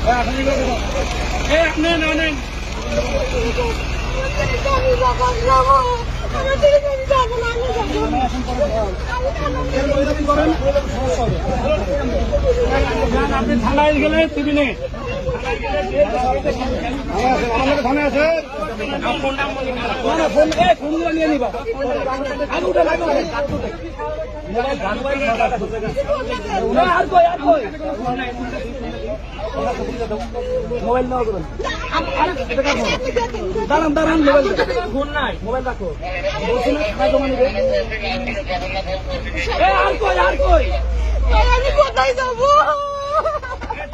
আপনি নেন আপনি থানায় গেলে টিভি নেই থানায় আছে ফোনগুলো নিয়ে নিবা আর কই মোবাইল নাও করুন দাঁড়ান মোবাইল ফোন নাই মোবাইল রাখো বলছি না খাতা জমা নেবে আর কই আমি কোথায় যাবো?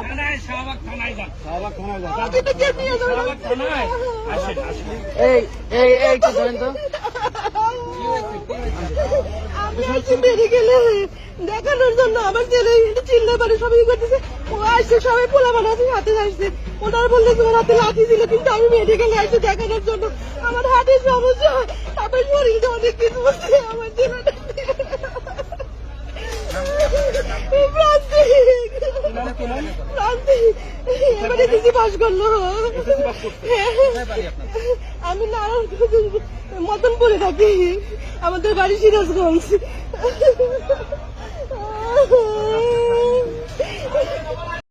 থানায় শাহবাগ থানায় যান আমি তো কে নিয়ে যাবো? শাহবাগ থানায় আসেন এই কি করেন তো? আমি আজকে বেরিয়ে গেলে দেখানোর জন্য আমার ছেলে চিল্লা পারে সবাই করতেছে। ও আসছে সবাই পোলা বানাতে হাতে আসছে। ওনার বললে তোমার হাতে লাঠি ছিল, কিন্তু আমি মেডিকেলে আসছি দেখানোর জন্য। আমার হাতের সমস্যা, আমার শরীরে অনেক কিছু হচ্ছে। আমার ছেলেটা এবারে দিদি পাস করলো। আমি নারায়ণগঞ্জ মতনপুরে থাকি, আমাদের বাড়ি সিরাজগঞ্জ।